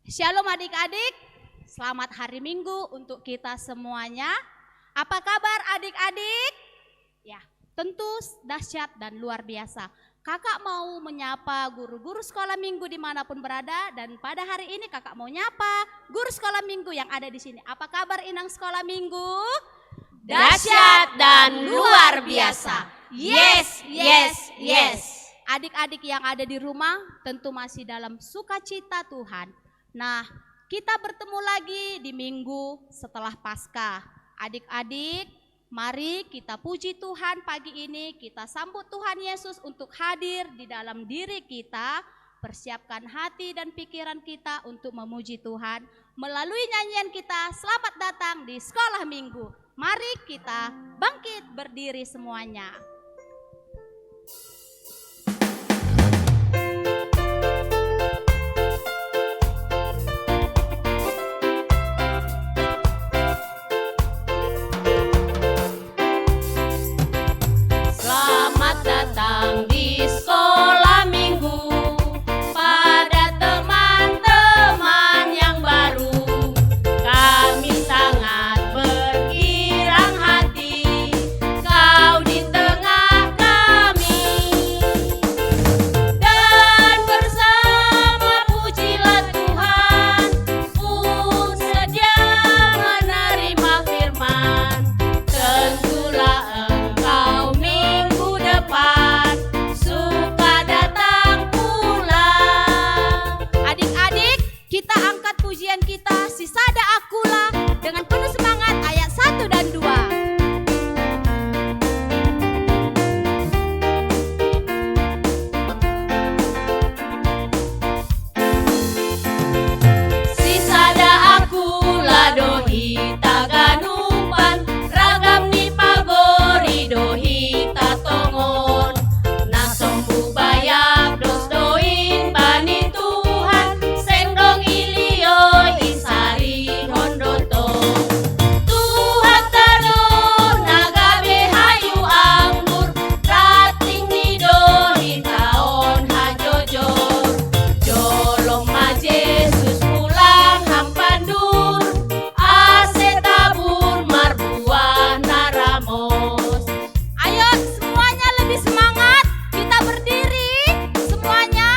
Shalom adik-adik, selamat hari Minggu untuk kita semuanya. Apa kabar adik-adik? Ya, tentu dahsyat dan luar biasa. Kakak mau menyapa guru-guru sekolah minggu dimanapun berada. Dan pada hari ini kakak mau nyapa guru sekolah minggu yang ada di sini. Apa kabar inang sekolah minggu? Dahsyat dan luar biasa. Yes, yes, yes. Adik-adik yang ada di rumah tentu masih dalam sukacita Tuhan. Nah, kita bertemu lagi di minggu setelah Paskah. Adik-adik, mari kita puji Tuhan pagi ini. Kita sambut Tuhan Yesus untuk hadir di dalam diri kita. Persiapkan hati dan pikiran kita untuk memuji Tuhan. Melalui nyanyian kita, selamat datang di sekolah minggu. Mari kita bangkit berdiri semuanya. Selamat datang di sekolah minggu pada teman-teman yang baru. Kami sangat bergirang hati kau di tengah kami. Dan bersama pujilah Tuhan, pun sedia menerima firman. Tentulah engkau minggu depan suka datang pulang. Adik-adik, kita angkat pujian kita Si Sada Akulah dengan penuh semangat ayat 1 dan 2. Sisada akulah dohi taganumpan ragam ni pagori dohi tatongon nasombu bayak dos doin bani Tuhan sendong ilio isari hondoto Tuhan tado nagabe hayu anggur rating ni dohi taon hajojor jolong ma Yesus pulang hampandur ase tabur marbuah naramos. Ayo semuanya lebih semangat. Kita berdiri semuanya.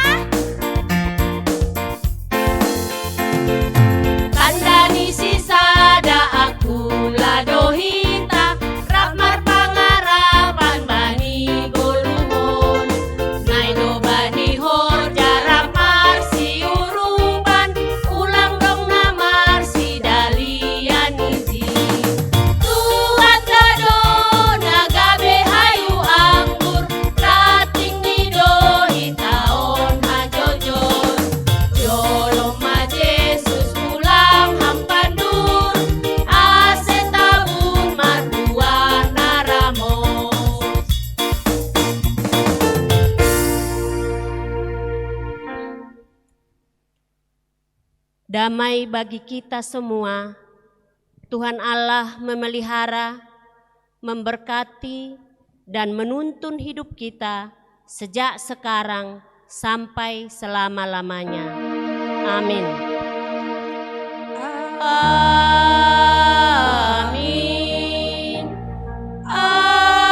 Kandani sisada akulah dohita rakmar pangarapan bani goluhon naido bani hor jarak marsi uruban ulang dong namar si dalian iji Tuhan tado nagabe hayu anggur rating ni dohitaon hajojor jolong ma Yesus pulang hampandur ase tabur marbuah naramos. Damai bagi kita semua. Tuhan Allah memelihara, memberkati, dan menuntun hidup kita sejak sekarang sampai selama-lamanya. Amin. Amin. Amin.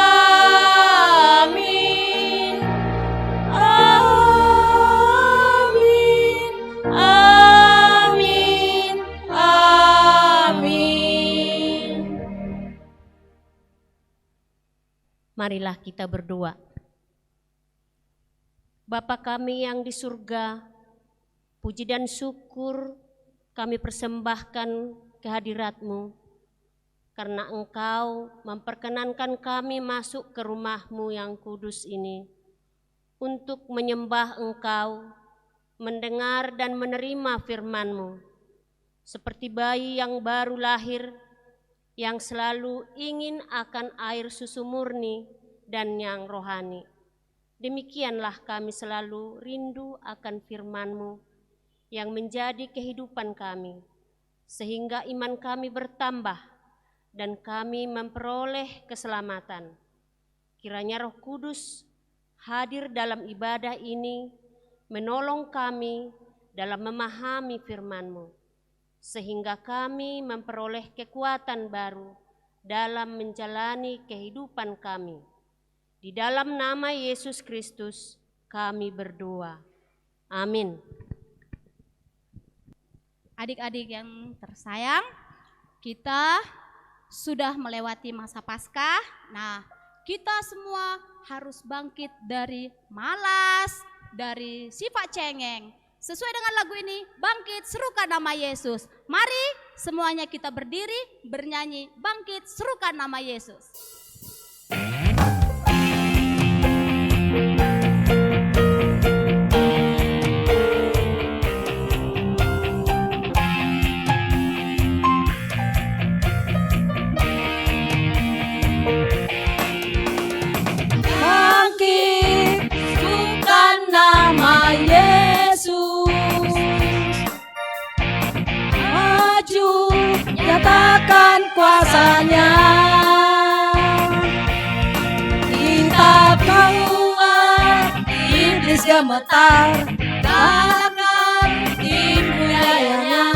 Amin. Amin. Amin. Marilah kita berdoa. Bapa kami yang di surga, puji dan syukur kami persembahkan kehadirat-Mu, karena Engkau memperkenankan kami masuk ke rumah-Mu yang kudus ini, untuk menyembah Engkau, mendengar dan menerima firman-Mu, seperti bayi yang baru lahir, yang selalu ingin akan air susu murni dan yang rohani. Demikianlah kami selalu rindu akan firman-Mu yang menjadi kehidupan kami, sehingga iman kami bertambah dan kami memperoleh keselamatan. Kiranya Roh Kudus hadir dalam ibadah ini, menolong kami dalam memahami firman-Mu, sehingga kami memperoleh kekuatan baru dalam menjalani kehidupan kami. Di dalam nama Yesus Kristus kami berdoa. Amin. Adik-adik yang tersayang, kita sudah melewati masa Paskah. Nah, kita semua harus bangkit dari malas, dari sifat cengeng. Sesuai dengan lagu ini, bangkit serukan nama Yesus. Mari semuanya kita berdiri, bernyanyi, bangkit serukan nama Yesus. Kuasanya kita keluar, iblis gemetar, galakkan tipu dayanya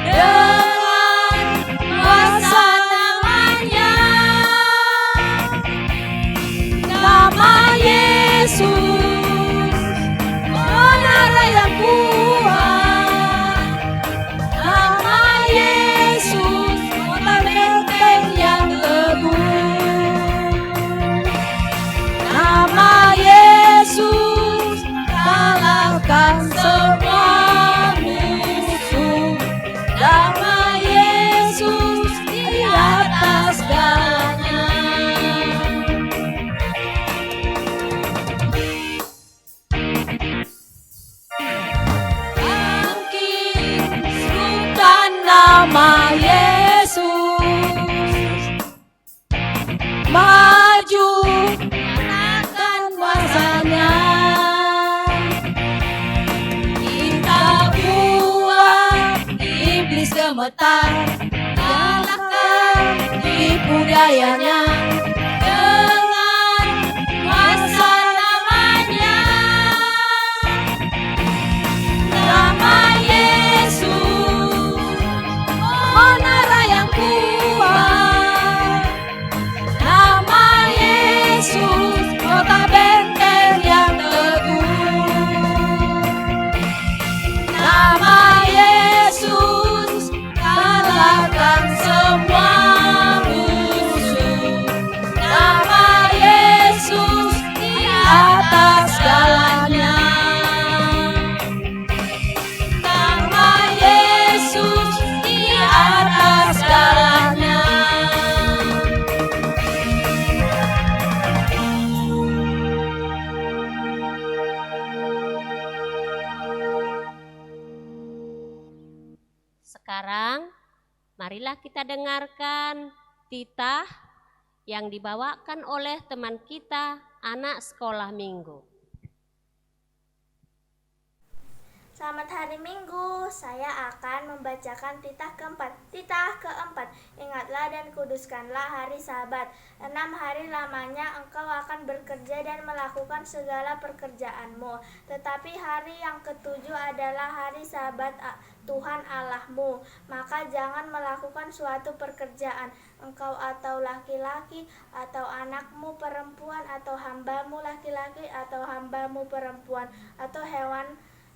dengan kuasa namanya. Nama Yesus menara yang kuat, nama Yesus benteng yang teguh, nama Yesus kalahkan semua musuh, nama Yesus di atas segalanya. Bangkit, serukan nama maju, nyatakan kuasanya. Kita buat iblis gemetar, galakkan tipu dayanya dengan kuasa namanya. Nama Yesus menara yang kuat, nama Yesus kota benteng yang teguh, nama Yesus kalahkan semua musuh, nama Yesus di atas segalanya. Nama Yesus di atas segalanya. Sekarang marilah kita dengarkan titah yang dibawakan oleh teman kita, anak sekolah minggu. Selamat hari Minggu, saya akan membacakan titah keempat. Titah keempat, ingatlah dan kuduskanlah hari Sabat. 6 hari lamanya engkau akan bekerja dan melakukan segala pekerjaanmu. Tetapi hari yang ketujuh adalah hari Sabat Tuhan Allahmu. Maka jangan melakukan suatu pekerjaan, engkau atau laki-laki, atau anakmu perempuan, atau hambamu laki-laki, atau hambamu perempuan, atau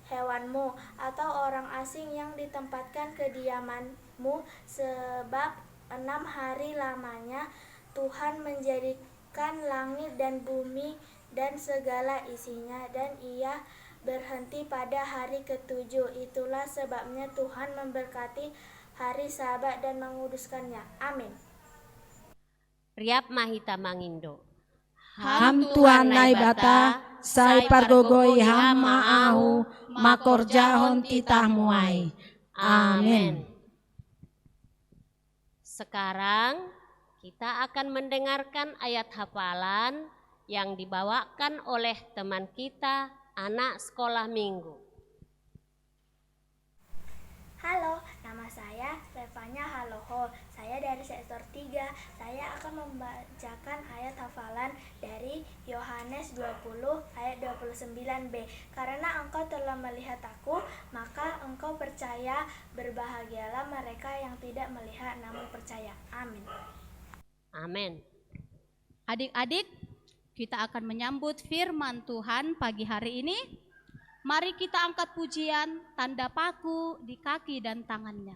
hewanmu, atau orang asing yang ditempatkan kediamanmu, sebab 6 hari lamanya Tuhan menjadikan langit dan bumi dan segala isinya, dan Ia berhenti pada hari ketujuh. Itulah sebabnya Tuhan memberkati hari Sabat dan menguduskannya. Amin. Riap Mahita Mangindo. Ham Tuhan nai bata, sai pargogoi ham maahu, makorjahon titah muai. Amin. Sekarang kita akan mendengarkan ayat hafalan yang dibawakan oleh teman kita, anak sekolah minggu. Halo, nama saya Stefania Haloho. Saya dari sektor 3. Saya akan membacakan ayat hafalan dari Yohanes 20 ayat 21 29b. Karena engkau telah melihat aku, maka engkau percaya. Berbahagialah mereka yang tidak melihat namun percaya. Amin. Amin. Adik-adik, kita akan menyambut firman Tuhan pagi hari ini. Mari kita angkat pujian, tanda paku di kaki dan tangannya.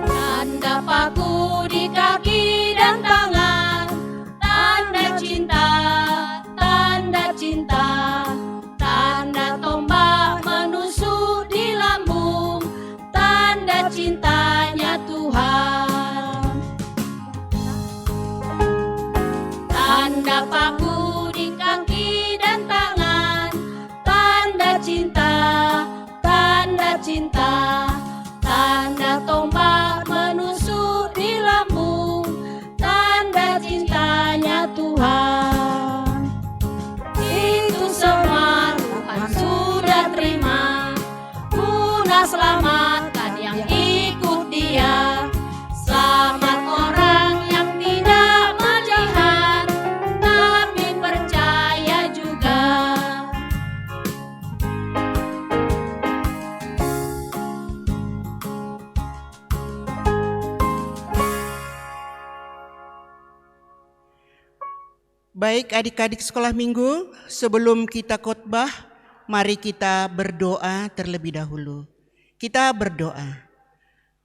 Tanda paku di kaki dan tangan, tanda cinta, tanda cinta, tanda tombak menusuk di lambung, tanda cintanya Tuhan. Tanda paku di kaki dan tangan, tanda cinta, tanda cinta, tanda tombak menusuk di lambung, tanda cintanya Tuhan. Itu semua Tuhan sudah terima, guna selamatkan yang ikut Dia. Selamat orang yang tidak melihat, tapi percaya juga. Baik adik-adik sekolah minggu, sebelum kita khotbah, mari kita berdoa terlebih dahulu. Kita berdoa.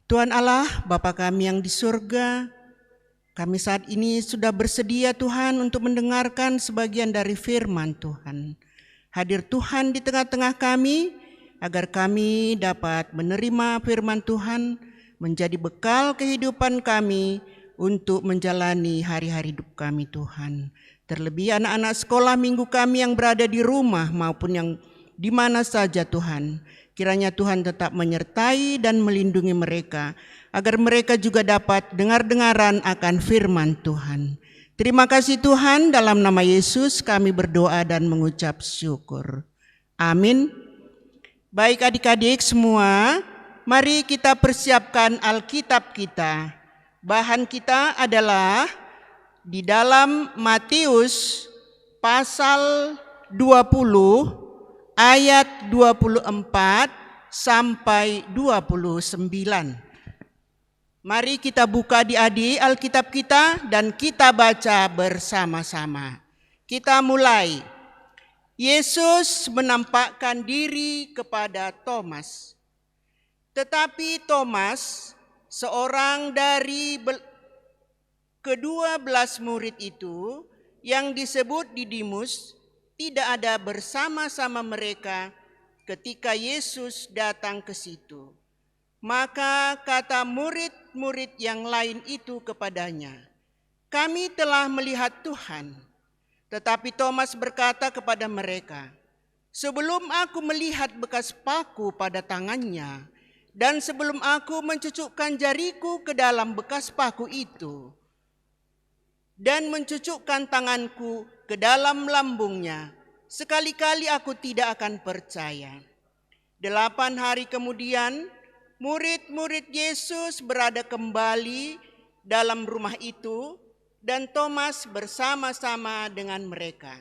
Tuhan Allah, Bapa kami yang di surga, kami saat ini sudah bersedia Tuhan untuk mendengarkan sebagian dari firman Tuhan. Hadir Tuhan di tengah-tengah kami, agar kami dapat menerima firman Tuhan, menjadi bekal kehidupan kami untuk menjalani hari-hari hidup kami Tuhan. Terlebih anak-anak sekolah minggu kami yang berada di rumah maupun yang di mana saja Tuhan. Kiranya Tuhan tetap menyertai dan melindungi mereka, agar mereka juga dapat dengar-dengaran akan firman Tuhan. Terima kasih Tuhan, dalam nama Yesus kami berdoa dan mengucap syukur. Amin. Baik adik-adik semua, mari kita persiapkan Alkitab kita. Bahan kita adalah di dalam Matius pasal 20 ayat 24 sampai 29. Mari kita buka adik-adik Alkitab kita dan kita baca bersama-sama. Kita mulai. Yesus menampakkan diri kepada Thomas. Tetapi Thomas, seorang dari ke-12 murid itu yang disebut Didimus, tidak ada bersama-sama mereka ketika Yesus datang ke situ. Maka kata murid-murid yang lain itu kepadanya, "Kami telah melihat Tuhan." Tetapi Thomas berkata kepada mereka, "Sebelum aku melihat bekas paku pada tangannya, dan sebelum aku mencucukkan jariku ke dalam bekas paku itu, dan mencucukkan tanganku ke dalam lambungnya, sekali-kali aku tidak akan percaya." 8 hari kemudian, murid-murid Yesus berada kembali dalam rumah itu, dan Thomas bersama-sama dengan mereka.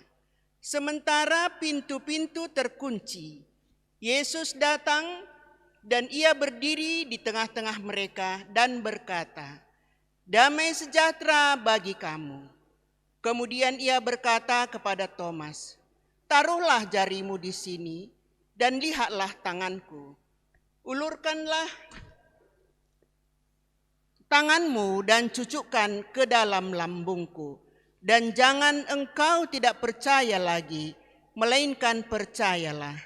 Sementara pintu-pintu terkunci, Yesus datang dan ia berdiri di tengah-tengah mereka dan berkata, "Damai sejahtera bagi kamu." Kemudian ia berkata kepada Thomas, "Taruhlah jarimu di sini dan lihatlah tanganku. Ulurkanlah tanganmu dan cucukkan ke dalam lambungku. Dan jangan engkau tidak percaya lagi, melainkan percayalah."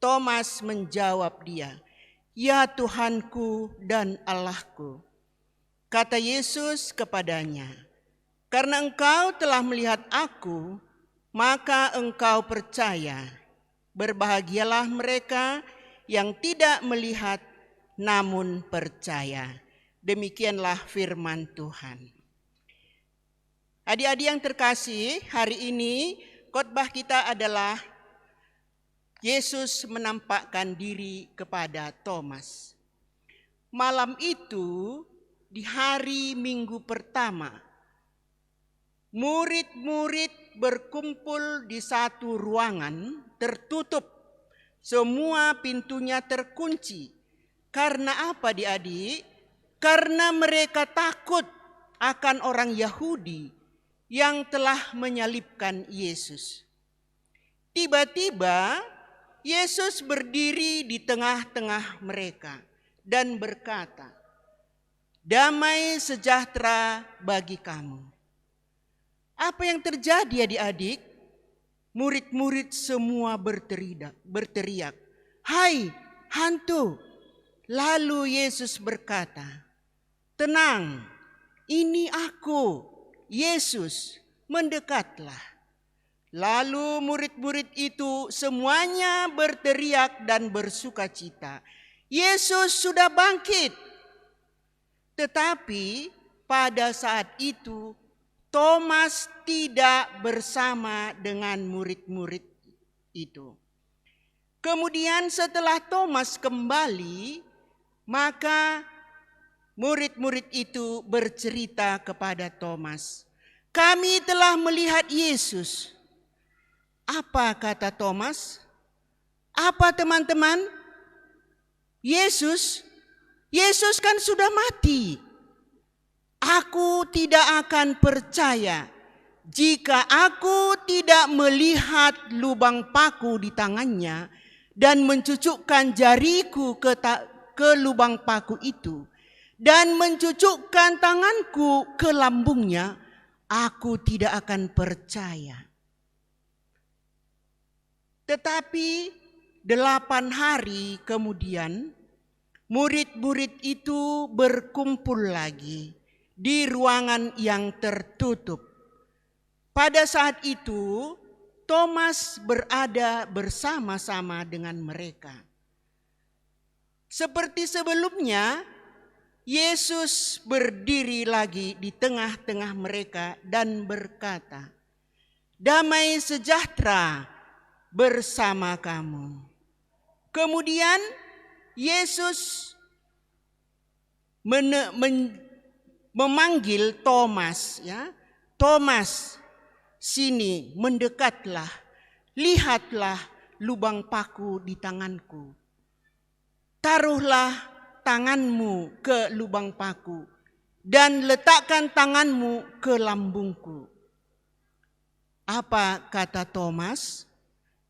Thomas menjawab dia, "Ya Tuhanku dan Allahku." Kata Yesus kepadanya, "Karena engkau telah melihat aku, maka engkau percaya. Berbahagialah mereka yang tidak melihat namun percaya." Demikianlah firman Tuhan. Adik-adik yang terkasih, hari ini khotbah kita adalah Yesus menampakkan diri kepada Thomas. Malam itu, di hari Minggu pertama, murid-murid berkumpul di satu ruangan tertutup. Semua pintunya terkunci. Karena apa, adik-adik? Karena mereka takut akan orang Yahudi yang telah menyalibkan Yesus. Tiba-tiba Yesus berdiri di tengah-tengah mereka dan berkata, "Damai sejahtera bagi kamu." Apa yang terjadi, adik-adik? Murid-murid semua berteriak, "Hai, hantu!" Lalu Yesus berkata, "Tenang, ini aku, Yesus, mendekatlah." Lalu murid-murid itu semuanya berteriak dan bersukacita, "Yesus sudah bangkit." Tetapi pada saat itu Thomas tidak bersama dengan murid-murid itu. Kemudian setelah Thomas kembali, maka murid-murid itu bercerita kepada Thomas, "Kami telah melihat Yesus." Apa kata Thomas? Apa, teman-teman? Yesus kan sudah mati. Aku tidak akan percaya jika aku tidak melihat lubang paku di tangannya dan mencucukkan jariku ke lubang paku itu dan mencucukkan tanganku ke lambungnya, aku tidak akan percaya. Tetapi 8 hari kemudian, murid-murid itu berkumpul lagi di ruangan yang tertutup. Pada saat itu, Thomas berada bersama-sama dengan mereka. Seperti sebelumnya, Yesus berdiri lagi di tengah-tengah mereka dan berkata, "Damai sejahtera bersama kamu." Kemudian Yesus memanggil Thomas, ya. "Thomas, sini, mendekatlah. Lihatlah lubang paku di tanganku. Taruhlah tanganmu ke lubang paku dan letakkan tanganmu ke lambungku." Apa kata Thomas?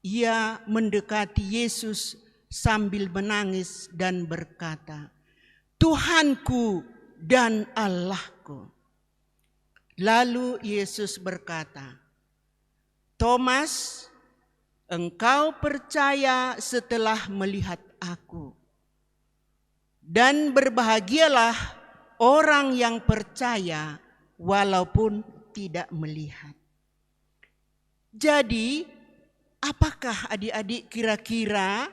Ia mendekati Yesus sambil menangis dan berkata, "Tuhanku dan Allahku." Lalu Yesus berkata, "Thomas, engkau percaya setelah melihat aku. Dan berbahagialah orang yang percaya walaupun tidak melihat." Jadi, apakah adik-adik kira-kira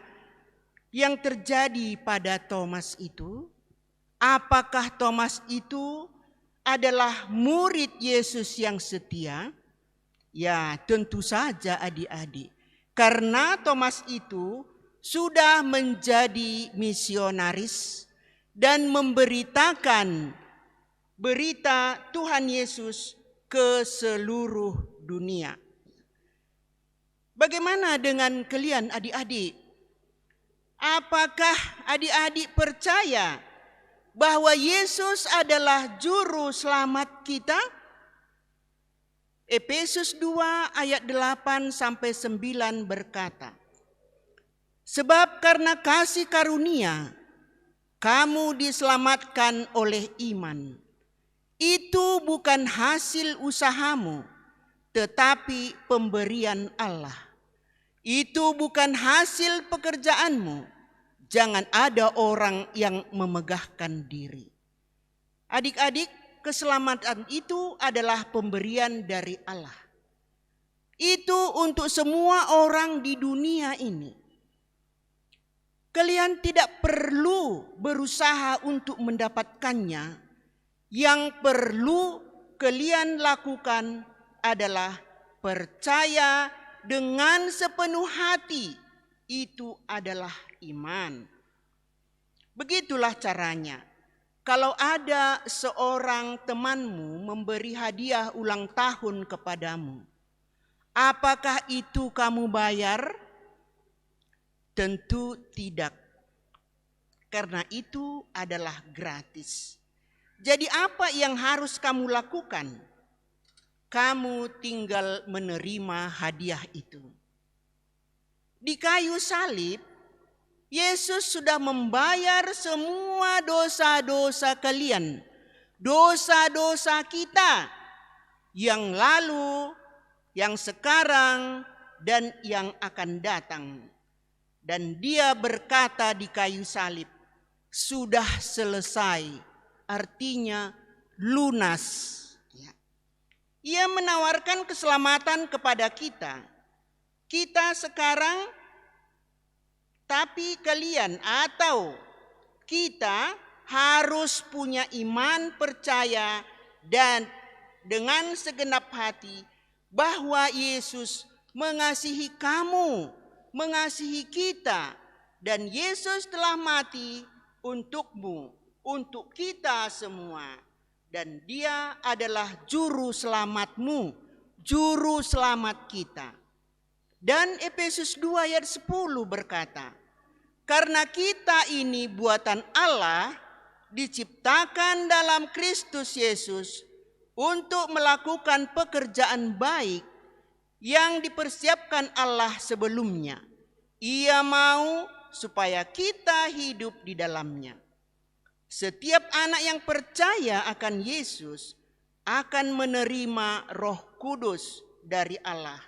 yang terjadi pada Thomas itu? Apakah Thomas itu adalah murid Yesus yang setia? Ya, tentu saja adik-adik. Karena Thomas itu sudah menjadi misionaris dan memberitakan berita Tuhan Yesus ke seluruh dunia. Bagaimana dengan kalian, adik-adik? Apakah adik-adik percaya bahwa Yesus adalah juru selamat kita? Efesus 2 ayat 8 sampai 9 berkata, "Sebab karena kasih karunia kamu diselamatkan oleh iman. Itu bukan hasil usahamu, tetapi pemberian Allah. Itu bukan hasil pekerjaanmu. Jangan ada orang yang memegahkan diri." Adik-adik, keselamatan itu adalah pemberian dari Allah. Itu untuk semua orang di dunia ini. Kalian tidak perlu berusaha untuk mendapatkannya. Yang perlu kalian lakukan adalah percaya dengan sepenuh hati Itu adalah iman. Begitulah caranya. Kalau ada seorang temanmu memberi hadiah ulang tahun kepadamu, apakah itu kamu bayar? Tentu tidak. Karena itu adalah gratis. Jadi apa yang harus kamu lakukan? Kamu tinggal menerima hadiah itu. Di kayu salib, Yesus sudah membayar semua dosa-dosa kalian, dosa-dosa kita yang lalu, yang sekarang, dan yang akan datang. Dan Dia berkata di kayu salib, sudah selesai, artinya lunas. Ia menawarkan keselamatan kepada kita. Kita sekarang, tapi kalian atau kita harus punya iman percaya dan dengan segenap hati bahwa Yesus mengasihi kamu, mengasihi kita, dan Yesus telah mati untukmu, untuk kita semua, dan Dia adalah juru selamatmu, juru selamat kita. Dan Efesus 2 ayat 10 berkata, karena kita ini buatan Allah, diciptakan dalam Kristus Yesus untuk melakukan pekerjaan baik yang dipersiapkan Allah sebelumnya. Ia mau supaya kita hidup di dalamnya. Setiap anak yang percaya akan Yesus akan menerima Roh Kudus dari Allah.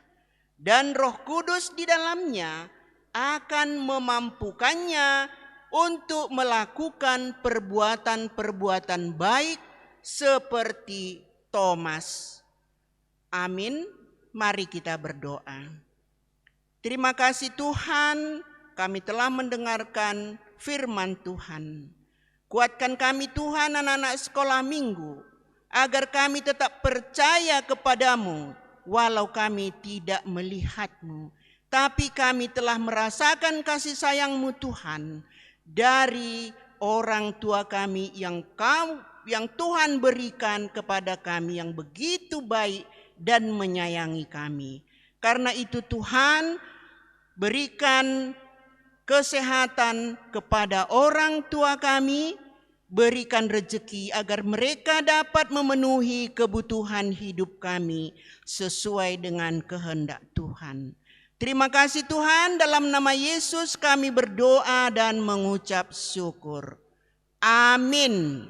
Dan Roh Kudus di dalamnya akan memampukannya untuk melakukan perbuatan-perbuatan baik seperti Thomas. Amin. Mari kita berdoa. Terima kasih Tuhan, kami telah mendengarkan firman Tuhan. Kuatkan kami Tuhan, anak-anak sekolah minggu, agar kami tetap percaya kepadamu, walau kami tidak melihatmu, tapi kami telah merasakan kasih sayangmu Tuhan dari orang tua kami yang Tuhan berikan kepada kami yang begitu baik dan menyayangi kami. Karena itu Tuhan, berikan kesehatan kepada orang tua kami, berikan rezeki agar mereka dapat memenuhi kebutuhan hidup kami sesuai dengan kehendak Tuhan. Terima kasih Tuhan, dalam nama Yesus kami berdoa dan mengucap syukur. Amin.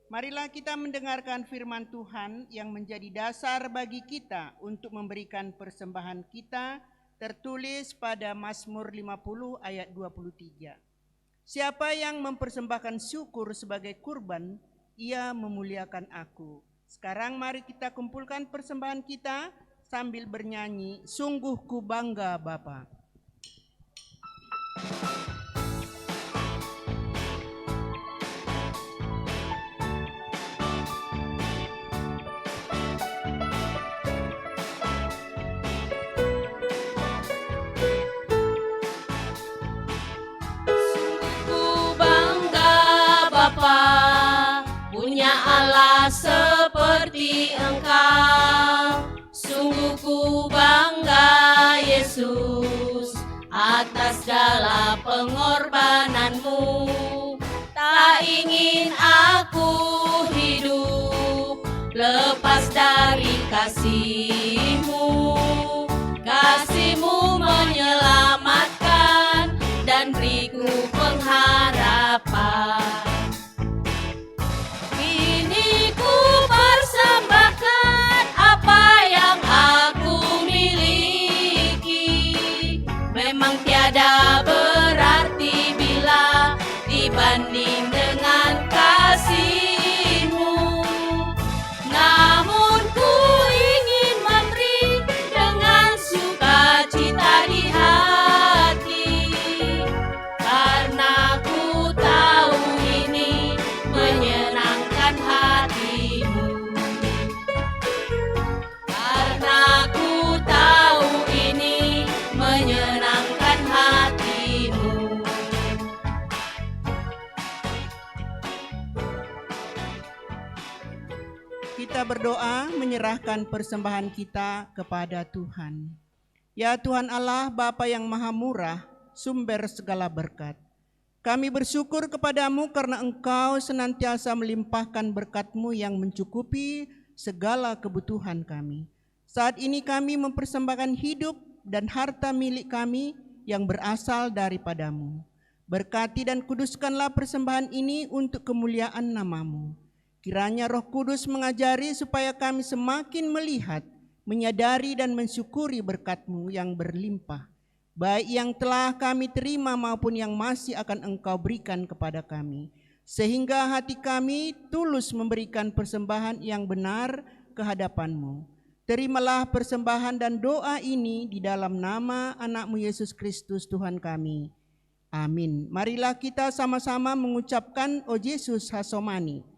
Marilah kita mendengarkan firman Tuhan yang menjadi dasar bagi kita untuk memberikan persembahan kita, tertulis pada Mazmur 50 ayat 23. Siapa yang mempersembahkan syukur sebagai kurban, ia memuliakan aku. Sekarang mari kita kumpulkan persembahan kita sambil bernyanyi, sungguh ku bangga Bapa. Punya Allah seperti Engkau. Sungguh ku bangga Yesus atas segala pengorbananmu. Tak ingin aku hidup lepas dari kasih-Mu. Kasih-Mu menyelamatkan dan beriku pengharapan. Persembahkan apa yang aku miliki. Memang tiada berarti bila dibanding dengan kasih-Mu. Namun ku ingin Kita berdoa menyerahkan persembahan kita kepada Tuhan. Ya Tuhan Allah, Bapa yang Maha Murah, sumber segala berkat. Kami bersyukur kepadamu karena Engkau senantiasa melimpahkan berkat-Mu yang mencukupi segala kebutuhan kami. Saat ini kami mempersembahkan hidup dan harta milik kami yang berasal daripadamu. Berkati dan kuduskanlah persembahan ini untuk kemuliaan nama-Mu. Kiranya Roh Kudus mengajari supaya kami semakin melihat, menyadari dan mensyukuri berkat-Mu yang berlimpah, baik yang telah kami terima maupun yang masih akan Engkau berikan kepada kami, sehingga hati kami tulus memberikan persembahan yang benar ke hadapan-Mu. Terimalah persembahan dan doa ini di dalam nama anak-Mu Yesus Kristus Tuhan kami. Amin. Marilah kita sama-sama mengucapkan O Yesus Hasomani.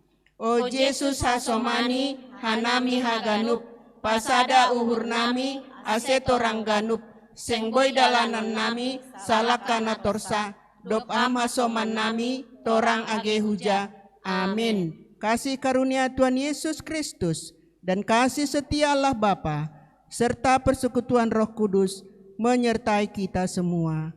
O Yesus Hasomani, hanami haganup, pasada uhur nami, asetorang ganup, sengboy dalanan nami, salakana torsa, dop am hasoman nami, torang age huja. Amin. Kasih karunia Tuhan Yesus Kristus dan kasih setia Allah Bapa serta persekutuan Roh Kudus menyertai kita semua.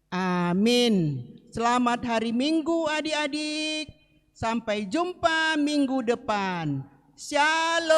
Amin. Selamat hari Minggu adik-adik. Sampai jumpa minggu depan. Shalom.